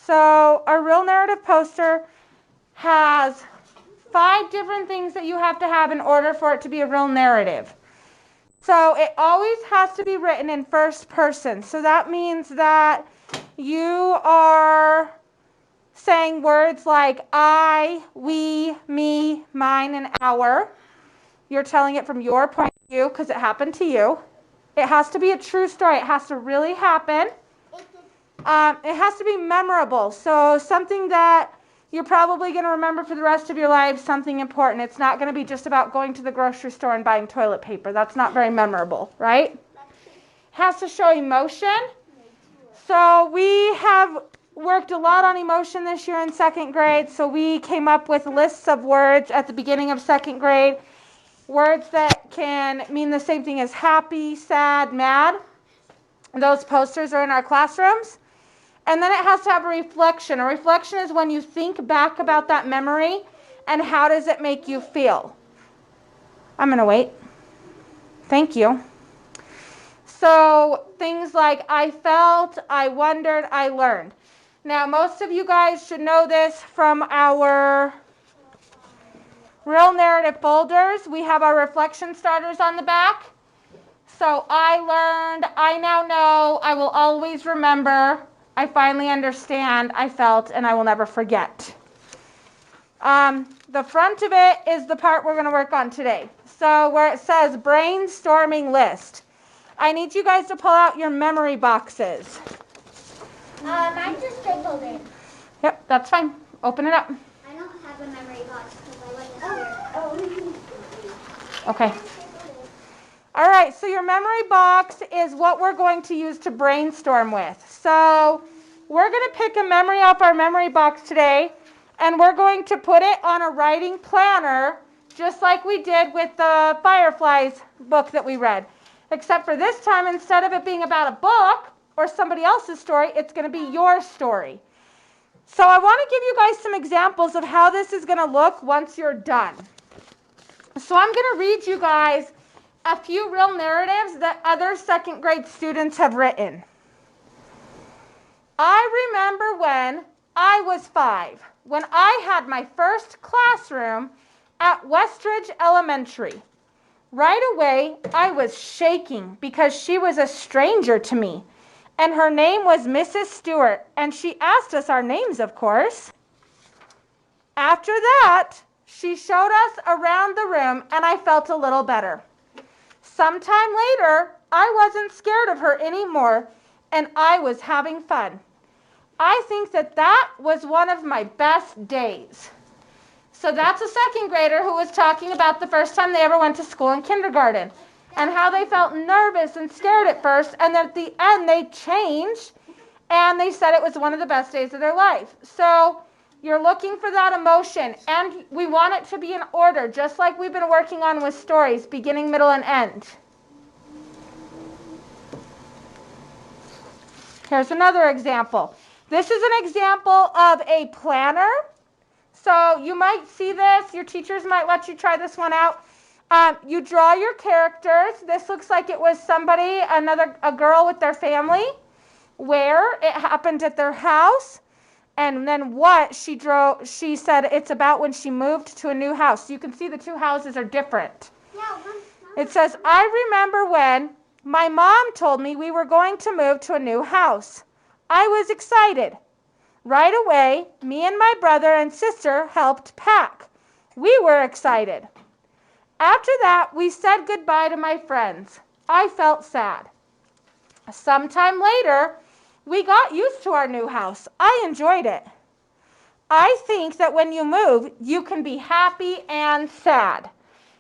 So our real narrative poster has 5 different things that you have to have in order for it to be a real narrative. So it always has to be written in first person. So that means that you are saying words like I, we, me, mine, and our. You're telling it from your point of view because it happened to you. It has to be a true story. It has to really happen. It has to be memorable. So something that you're probably going to remember for the rest of your life, something important. It's not going to be just about going to the grocery store and buying toilet paper. That's not very memorable, right? It has to show emotion. So we have worked a lot on emotion this year in 2nd grade. So we came up with lists of words at the beginning of 2nd grade. Words that can mean the same thing as happy, sad, mad. Those posters are in our classrooms. And then it has to have a reflection. A reflection is when you think back about that memory and how does it make you feel. I'm going to wait. Thank you. So things like I felt, I wondered, I learned. Now most of you guys should know this from our real narrative folders. We have our reflection starters on the back. So I learned, I now know, I will always remember, I finally understand, I felt, and I will never forget. The front of it is the part we're going to work on today. So where it says brainstorming list, I need you guys to pull out your memory boxes. Mine's just stapled in. Yep, that's fine. Open it up. I don't have a memory box because I wasn't here. Okay. All right, so your memory box is what we're going to use to brainstorm with. So we're going to pick a memory off our memory box today, and we're going to put it on a writing planner, just like we did with the Fireflies book that we read. Except for this time, instead of it being about a book or somebody else's story, it's going to be your story. So I want to give you guys some examples of how this is going to look once you're done. So I'm going to read you guys a few real narratives that other 2nd grade students have written. I remember when I was 5, when I had my first classroom at Westridge Elementary. Right away, I was shaking because she was a stranger to me, and her name was Mrs. Stewart, and she asked us our names, of course. After that, she showed us around the room, and I felt a little better. Sometime later, I wasn't scared of her anymore, and I was having fun. I think that was one of my best days. So that's a 2nd grader who was talking about the first time they ever went to school in kindergarten and how they felt nervous and scared at first, and then at the end they changed and they said it was one of the best days of their life. So you're looking for that emotion, and we want it to be in order, just like we've been working on with stories, beginning, middle, and end. Here's another example. This is an example of a planner. So you might see this. Your teachers might let you try this one out. You draw your characters. This looks like it was somebody, a girl with their family, where it happened at their house. And then what she drew, she said it's about when she moved to a new house. So you can see the 2 houses are different. It says, I remember when my mom told me we were going to move to a new house. I was excited. Right away, me and my brother and sister helped pack. We were excited. After that, we said goodbye to my friends. I felt sad. Sometime later, we got used to our new house. I enjoyed it. I think that when you move, you can be happy and sad.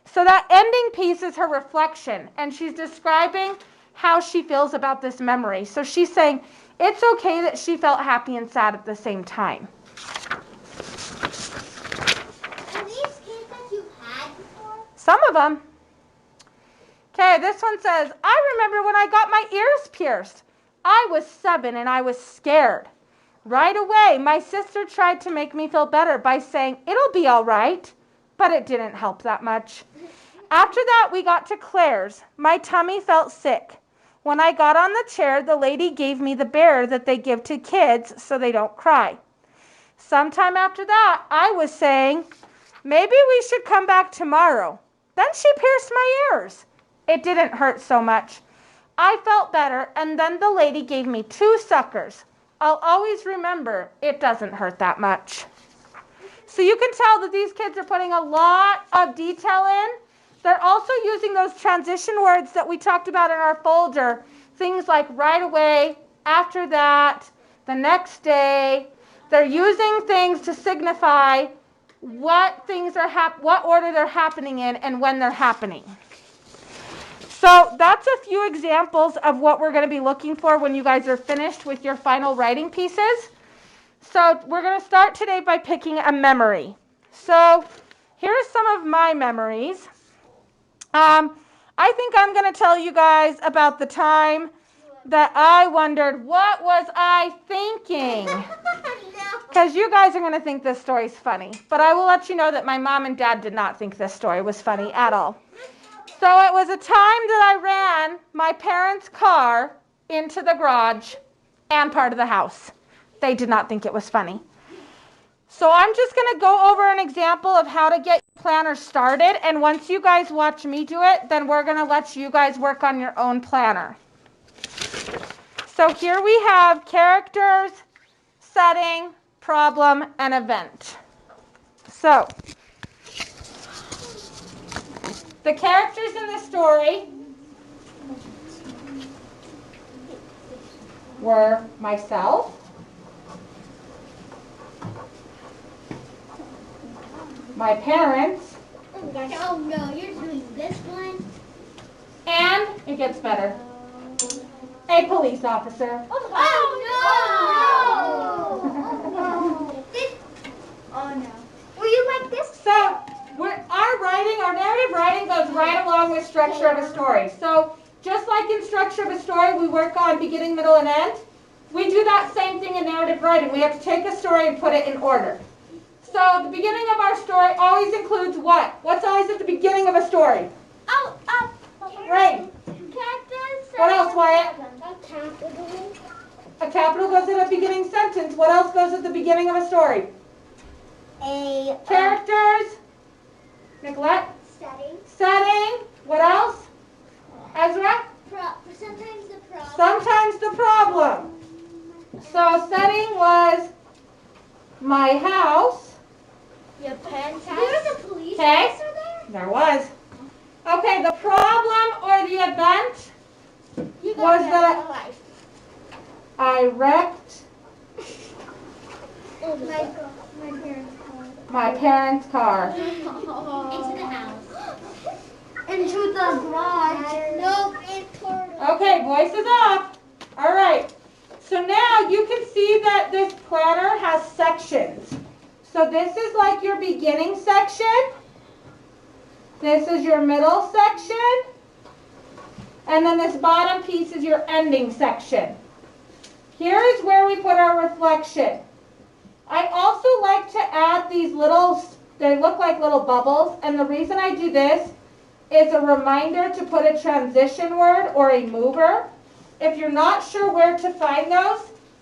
So that ending piece is her reflection, and she's describing how she feels about this memory. So she's saying it's okay that she felt happy and sad at the same time. Are these kids that you've had before? Some of them. Okay, this one says, I remember when I got my ears pierced. I was 7 and I was scared. Right away, my sister tried to make me feel better by saying, it'll be all right, but it didn't help that much. After that, we got to Claire's. My tummy felt sick. When I got on the chair, the lady gave me the bear that they give to kids so they don't cry. Sometime after that, I was saying, maybe we should come back tomorrow. Then she pierced my ears. It didn't hurt so much. I felt better, and then the lady gave me 2 suckers. I'll always remember, it doesn't hurt that much. So you can tell that these kids are putting a lot of detail in. They're also using those transition words that we talked about in our folder. Things like right away, after that, the next day. They're using things to signify what things are what order they're happening in and when they're happening. So that's a few examples of what we're going to be looking for when you guys are finished with your final writing pieces. So we're going to start today by picking a memory. So here are some of my memories. I think I'm going to tell you guys about the time that I wondered, what was I thinking? Because you guys are going to think this story's funny. But I will let you know that my mom and dad did not think this story was funny at all. So it was a time that I ran my parents' car into the garage and part of the house. They did not think it was funny. So I'm just going to go over an example of how to get your planner started. And once you guys watch me do it, then we're going to let you guys work on your own planner. So here we have characters, setting, problem, and event. So the characters in the story were myself, my parents, Oh no, you're doing this one? and, it gets better, a police officer. Oh no! Oh no. Were you like this? So our narrative writing goes right along with structure of a story. So just like in structure of a story, we work on beginning, middle, and end. We do that same thing in narrative writing. We have to take a story and put it in order. So the beginning of our story always includes what? What's always at the beginning of a story? Right. Characters. What else, Wyatt? A capital. A capital goes in a beginning sentence. What else goes at the beginning of a story? A Characters. Nicolette? setting. Setting. What else? Ezra? Sometimes the problem. Sometimes the problem. So setting was my house. Your parents' house. There was a police Okay. officer there? There was. Okay, the problem or the event You was got that life. I wrecked Oh my parents' car. my parents' car. Into the house. Into the garage. Nope, it poured. Okay, voices off. All right. So now you can see that this planner has sections. So this is like your beginning section. This is your middle section. And then this bottom piece is your ending section. Here is where we put our reflection. I also like to add these they look like little bubbles. And the reason I do this is a reminder to put a transition word or a mover. If you're not sure where to find those,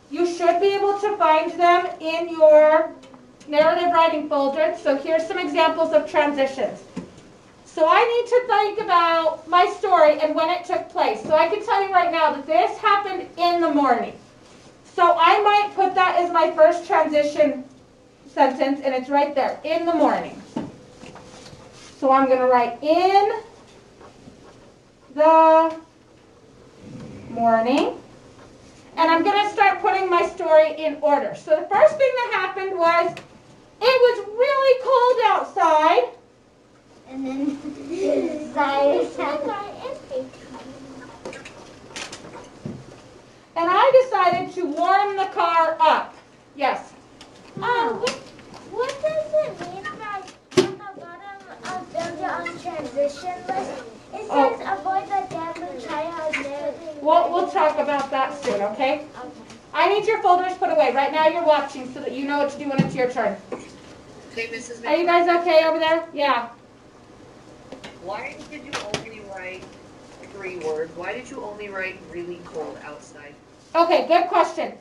you should be able to find them in your narrative writing folder. So here's some examples of transitions. So I need to think about my story and when it took place. So I can tell you right now that this happened in the morning. So I might put that as my first transition sentence, and it's right there, in the morning. So I'm going to write in the morning. And I'm going to start putting my story in order. So the first thing that happened was it was really cold outside. And then Zion's empty. And I decided to warm the car up. Yes. What does it mean that on the bottom of the transition list, it says avoid the damage child. We'll talk about that soon, okay? I need your folders put away. Right now you're watching so that you know what to do when it's your turn. Okay, Mrs. Are you guys okay over there? Yeah. Why did you only write 3 words, why did you only write really cold outside? Okay, good question.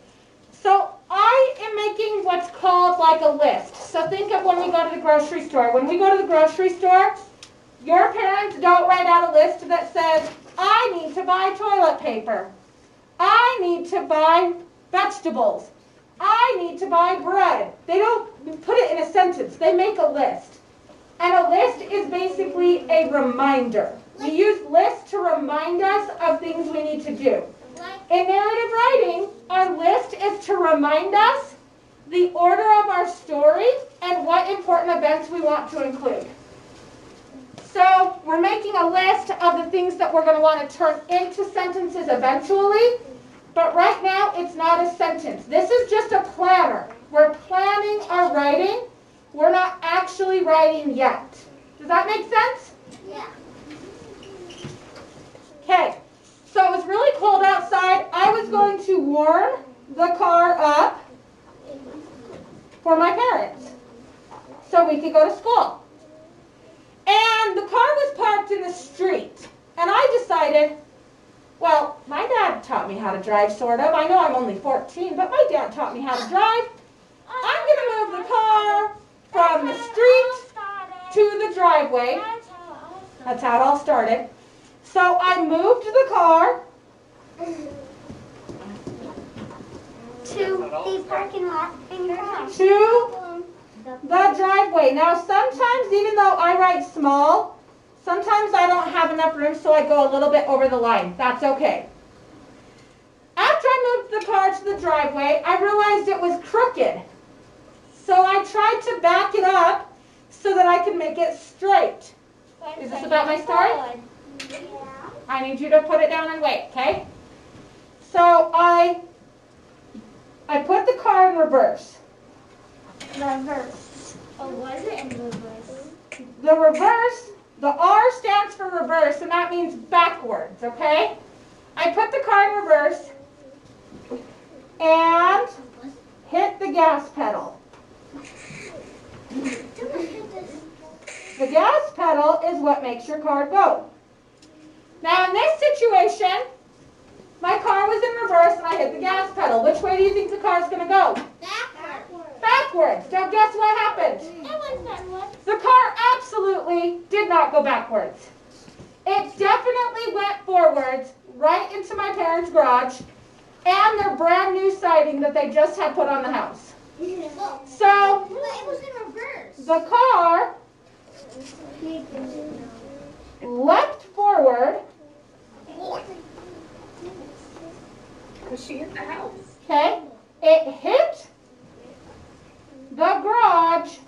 So I am making what's called like a list. So think of when we go to the grocery store. When we go to the grocery store, your parents don't write out a list that says, I need to buy toilet paper. I need to buy vegetables. I need to buy bread. They don't put it in a sentence. They make a list. And a list is basically a reminder. We use lists to remind us of things we need to do. In narrative writing, our list is to remind us the order of our story and what important events we want to include. So we're making a list of the things that we're going to want to turn into sentences eventually, but right now it's not a sentence. This is just a planner. We're planning our writing. We're not actually writing yet. Does that make sense? Yeah. Okay. So it was really cold outside. I was going to warm the car up for my parents so we could go to school. And the car was parked in the street. And I decided, well, my dad taught me how to drive, sort of. I know I'm only 14, but my dad taught me how to drive. I'm going to move the car from the street to the driveway. That's how it all started. So I moved the car To the parking lot in your house. to the driveway. Now sometimes, even though I write small, sometimes I don't have enough room, so I go a little bit over the line. That's okay. After I moved the car to the driveway, I realized it was crooked. So I tried to back it up so that I could make it straight. Is this about my story? Yeah. I need you to put it down and wait, okay? So I put the car in reverse. Reverse. Oh, was it in reverse? The reverse, the R stands for reverse, and that means backwards, okay? I put the car in reverse and hit the gas pedal. The gas pedal is what makes your car go. Now in this situation, my car was in reverse and I hit the gas pedal. Which way do you think the car is going to go? Backwards. Backwards. Now guess what happened? It was backwards. The car absolutely did not go backwards. It definitely went forwards right into my parents' garage and their brand new siding that they just had put on the house. So But it was in reverse. the car leapt forward, Because she hit the house. okay? It hit the garage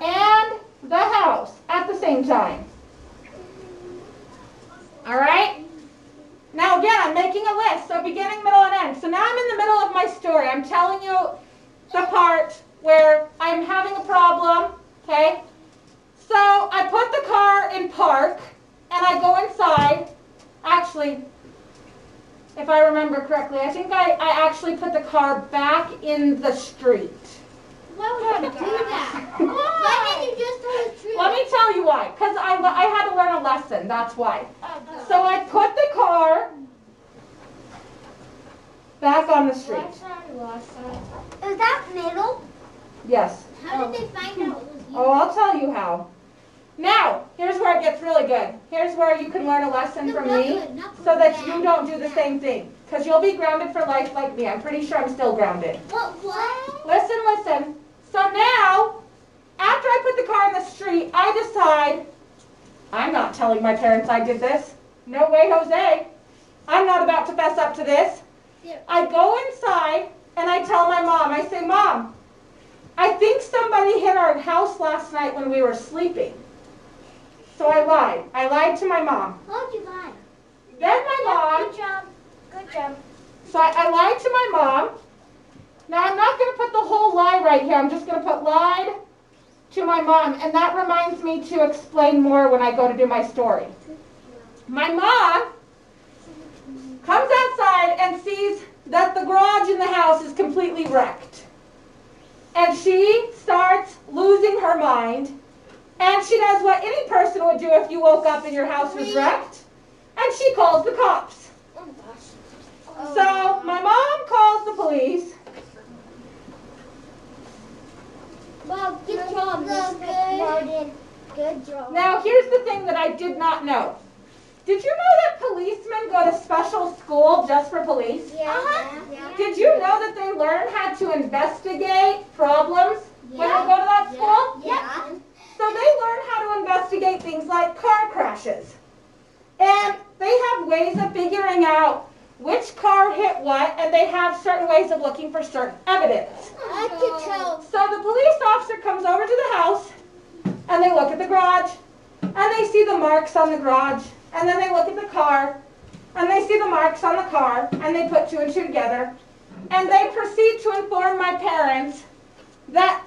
and the house at the same time. All right? Now again, I'm making a list, so beginning, middle, and end. So now I'm in the middle of my story. I'm telling you the part where I'm having a problem, okay? So I put the car in park, and I go inside. Actually, if I remember correctly, I think I actually put the car back in the street. Why would you do that? Why didn't you just tell the truth? Let me tell you why. Because I had to learn a lesson, that's why. So I put the car back on the street. Is that middle? Yes. How did they find out it was you? Oh, I'll tell you how. Now, here's where it gets really good. Here's where you can learn a lesson from me so that you don't do the same thing. Because you'll be grounded for life like me. I'm pretty sure I'm still grounded. What? Listen. So now, after I put the car in the street, I decide, I'm not telling my parents I did this. No way, Jose. I'm not about to fess up to this. I go inside and I tell my mom, I say, Mom, I think somebody hit our house last night when we were sleeping. So I lied. I lied to my mom. How'd you lie? Then my mom, Good job. Good job. so I lied to my mom. Now I'm not going to put the whole lie right here. I'm just going to put lied to my mom. And that reminds me to explain more when I go to do my story. My mom comes outside and sees that the garage in the house is completely wrecked. And she starts losing her mind And she does what any person would do if you woke up and your house was wrecked. And she calls the cops. So my mom calls the police. Well, good job, Miss Martin. Good job. Now here's the thing that I did not know. Did you know that policemen go to special school just for police? Yeah. Did you know that they learn how to investigate problems when they go to that school? Yeah. So they learn how to investigate things like car crashes. And they have ways of figuring out which car hit what, and they have certain ways of looking for certain evidence. I could tell. So the police officer comes over to the house, and they look at the garage, and they see the marks on the garage, and then they look at the car, and they see the marks on the car, and they put two and two together, and they proceed to inform my parents that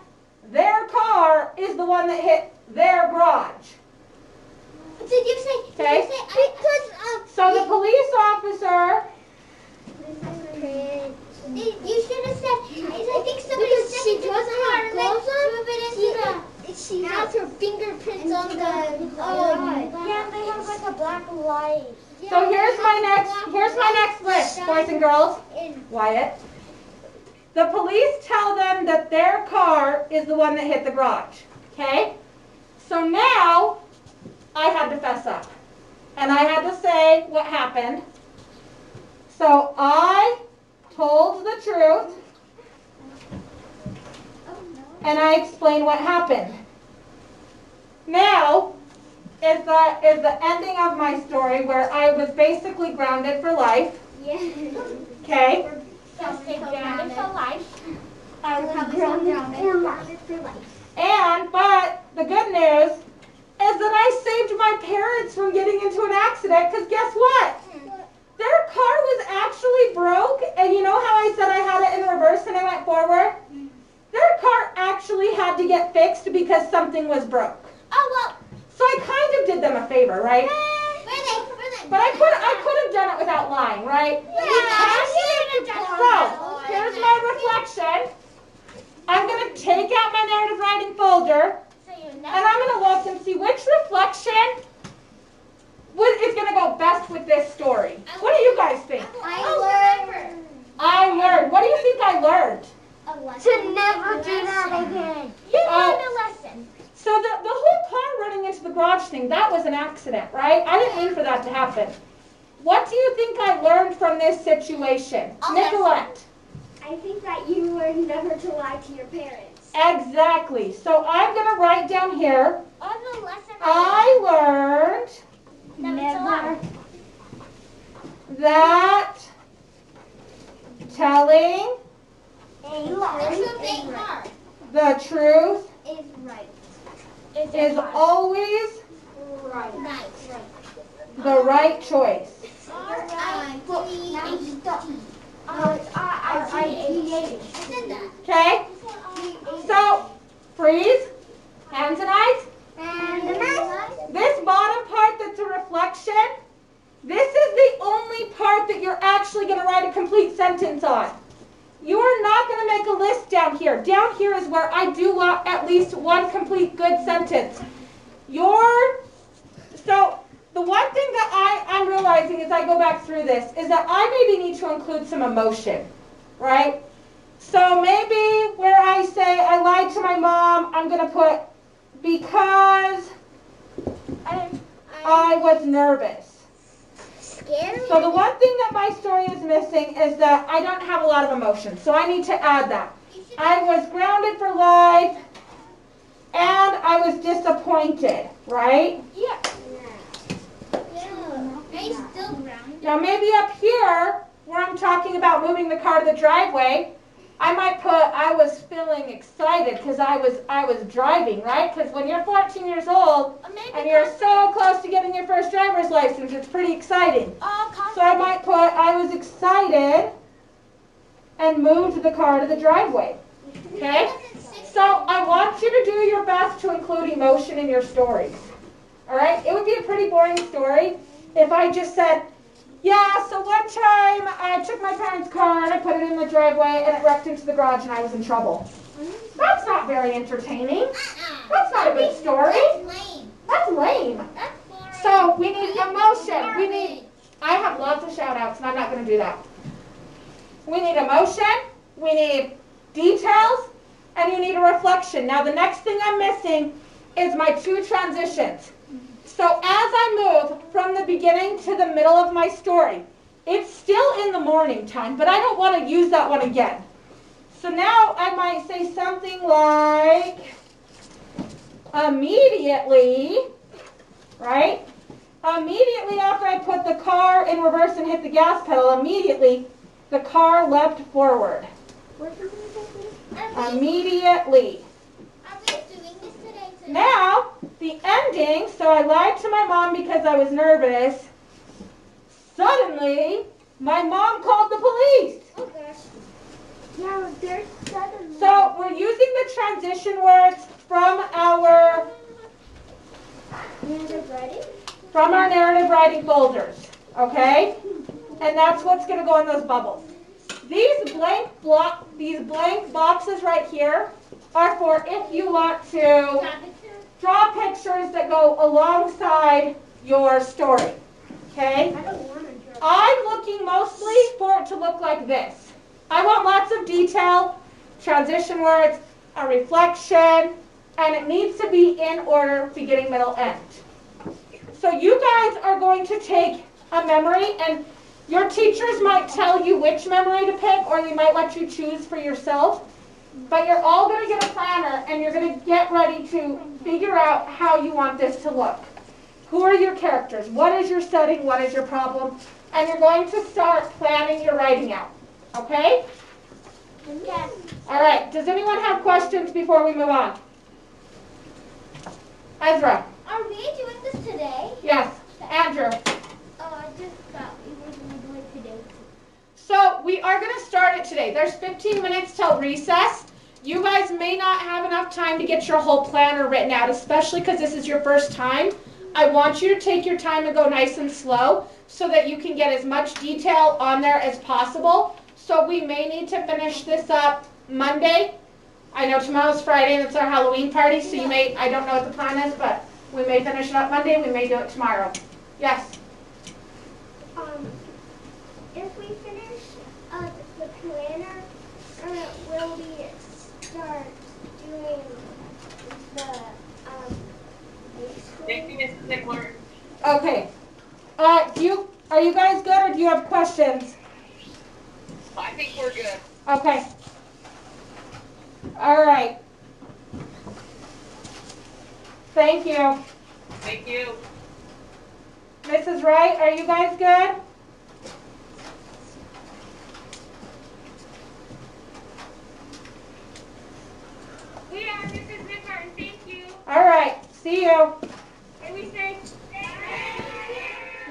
their car is the one that hit their garage. Did you say? Okay. So the police officer, You should have said. I think somebody said she doesn't have clothes on. She has her fingerprints on the. Yeah, they have like a black light. so here's my next list, boys and girls. Wyatt. The police tell them that their car is the one that hit the garage. Okay? So now I had to fess up. And I had to say what happened. So I told the truth. And I explained what happened. Now is the ending of my story where I was basically grounded for life. Yeah. Okay? Grounded for life. I was grounded for life. But the good news is that I saved my parents from getting into an accident, because guess what? Their car was actually broke, and you know how I said I had it in reverse and I went forward? Their car actually had to get fixed because something was broke. Oh, well. So I kind of did them a favor, right? But I could have done it without lying, right? So, here's my reflection. I'm going to take out my narrative writing folder, and I'm going to look and see which reflection is going to go best with this story. What do you guys think? I learned. What do you think I learned? To never do that again. You learned a lesson. So the whole car running into the garage thing, that was an accident, right? I didn't mean for that to happen. What do you think I learned from this situation? Nicolette. I think that you learned never to lie to your parents. Exactly. So I'm going to write down here, I learned never that telling the truth is right. is always Right. the right choice. Okay? So, freeze, hands and eyes. This bottom part that's a reflection, this is the only part that you're actually going to write a complete sentence on. You are not going to make a list down here. Down here is where I do at least one complete good sentence. So the one thing that I'm realizing as I go back through this is that I maybe need to include some emotion, right? So maybe where I say I lied to my mom, I'm going to put because I was nervous. So the one thing that my story is missing is that I don't have a lot of emotion. So I need to add that. I was grounded for life and I was disappointed, right? Yeah. Are you still grounded? Now maybe up here where I'm talking about moving the car to the driveway, I might put I was feeling excited because I was driving, right? Because when you're 14 years old and you're so close to getting your first driver's license, it's pretty exciting. So I might put I was excited and moved the car to the driveway. Okay? So I want you to do your best to include emotion in your stories. All right? It would be a pretty boring story if I just said, Yeah, so one time I took my parents' car and I put it in the driveway and it wrecked into the garage and I was in trouble. That's not very entertaining. That's not a good story. That's lame. So we need emotion. I have lots of shout outs and I'm not going to do that. We need emotion, we need details, and you need a reflection. Now the next thing I'm missing is my 2 transitions. So as I move from the beginning to the middle of my story, it's still in the morning time, but I don't want to use that one again. So now I might say something like, immediately, right? Immediately after I put the car in reverse and hit the gas pedal, immediately the car leapt forward. Immediately. Are we doing this today? Now, the ending, so I lied to my mom because I was nervous. Suddenly, my mom called the police. Oh gosh. Yeah, there's suddenly. So we're using the transition words from our narrative writing folders, okay? And that's what's going to go in those bubbles. These blank boxes right here are for if you want to draw pictures that go alongside your story, okay? I don't want to draw. I'm looking mostly for it to look like this. I want lots of detail, transition words, a reflection, and it needs to be in order, beginning, middle, end. So you guys are going to take a memory, and your teachers might tell you which memory to pick, or they might let you choose for yourself. But you're all going to get a planner, and you're going to get ready to figure out how you want this to look. Who are your characters? What is your setting? What is your problem? And you're going to start planning your writing out. Okay? Yes. All right. Does anyone have questions before we move on? Ezra. Are we doing this today? Yes. Andrew. Oh, I just thought we were going to do it today. So we are going to start it today. There's 15 minutes till recess. You guys may not have enough time to get your whole planner written out, especially because this is your first time. I want you to take your time and go nice and slow so that you can get as much detail on there as possible. So we may need to finish this up Monday. I know tomorrow's Friday and it's our Halloween party, so you may, I don't know what the plan is, but we may finish it up Monday, we may do it tomorrow. Yes? If we finish the planner, will we start doing the Thank you, Mrs. Nickler. Okay. Are you guys good or do you have questions? I think we're good. Okay. All right. Thank you. Thank you. Mrs. Wright, are you guys good? We are Mrs. Nickler, thank you. All right. See you. Can we say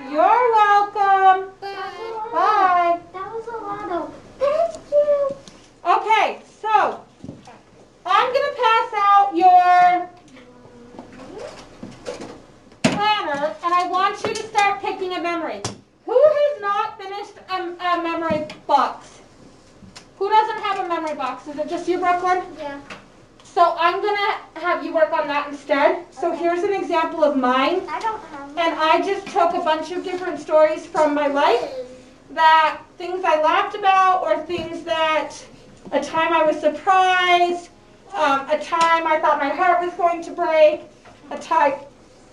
You're welcome. Bye. That was a lot of thank you. Okay, so I'm going to pass out your planner, and I want you to start picking a memory. Who has not finished a memory box? Who doesn't have a memory box? Is it just you, Brooklyn? Yeah. So I'm going to have you work on that instead. So here's an example of mine. I don't have And I just took a bunch of different stories from my life, that things I laughed about, or things that a time I was surprised, a time I thought my heart was going to break, a time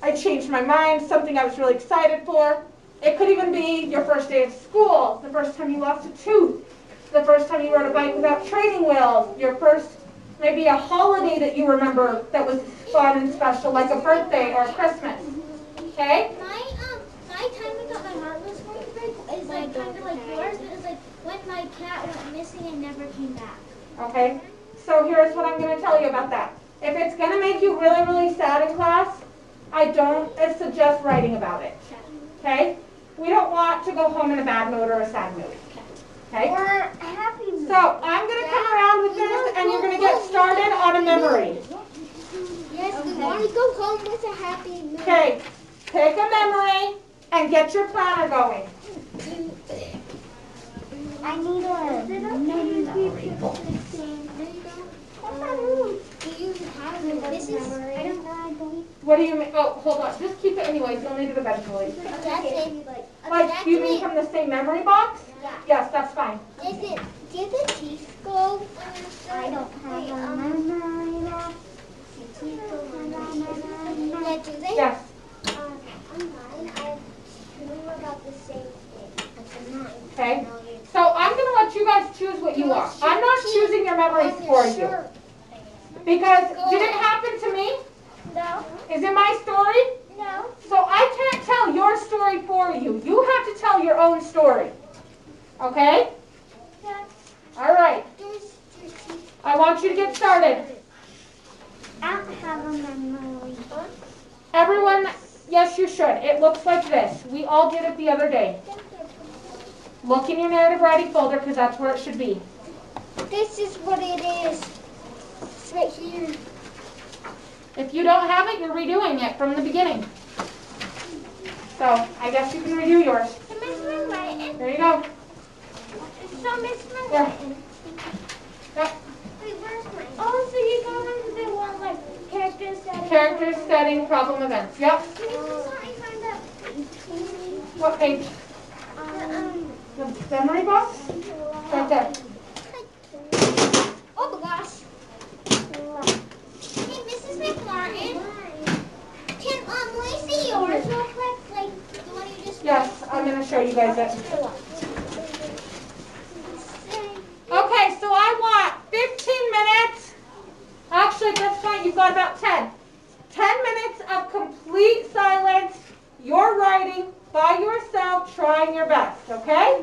I changed my mind, something I was really excited for. It could even be your first day of school, the first time you lost a tooth, the first time you rode a bike without training wheels, your first, maybe a holiday that you remember that was fun and special, like a birthday or a Christmas. Okay? My time I thought my heart was going to break is like kind of like yours. It was like when my cat went missing and never came back. Okay? So here's what I'm going to tell you about that. If it's going to make you really, really sad in class, I don't suggest writing about it. Okay? We don't want to go home in a bad mood or a sad mood. Okay? Or a happy mood. So I'm going to come around with this, and you're going to get started on a memory. Yes, we want to go home with a happy mood. Okay? Pick a memory and get your planner going. I need a memory. There you go. Do you have this? I don't know. What do you mean? Oh, hold on. Just keep it anyways. You'll need it eventually. That's it. Like, do you mean from the same memory box? Yeah. Yes, that's fine. Did the teeth go? I don't have a memory box. Yeah, do they? Yes. On mine, I knew about the same thing. Okay. So I'm going to let you guys choose what you want. I'm not choosing your memories for you. Because did it happen to me? No. Is it my story? No. So I can't tell your story for you. You have to tell your own story. Okay? All right. I want you to get started. I don't have a memory book. Everyone, yes, you should. It looks like this. We all did it the other day. Look in your narrative writing folder because that's where it should be. This is what it is. It's right here. If you don't have it, you're redoing it from the beginning. So I guess you can redo yours. So Miss Martin. There you go. So Miss Yeah. Martin. Yep. Wait, where's mine? Oh, so you go into the one like character setting. Characters, setting, problem, events. Yep. Can you just let me find that? What page? The memory box? Right there. Oh my gosh. Hey, Mrs. McMartin. Can we see yours real quick? Like the one you just. Yes, I'm going to show you guys it. Okay, so I want 15 minutes. Actually, that's fine. You've got about 10. 10 minutes of complete silence. You're writing by yourself, trying your best, okay?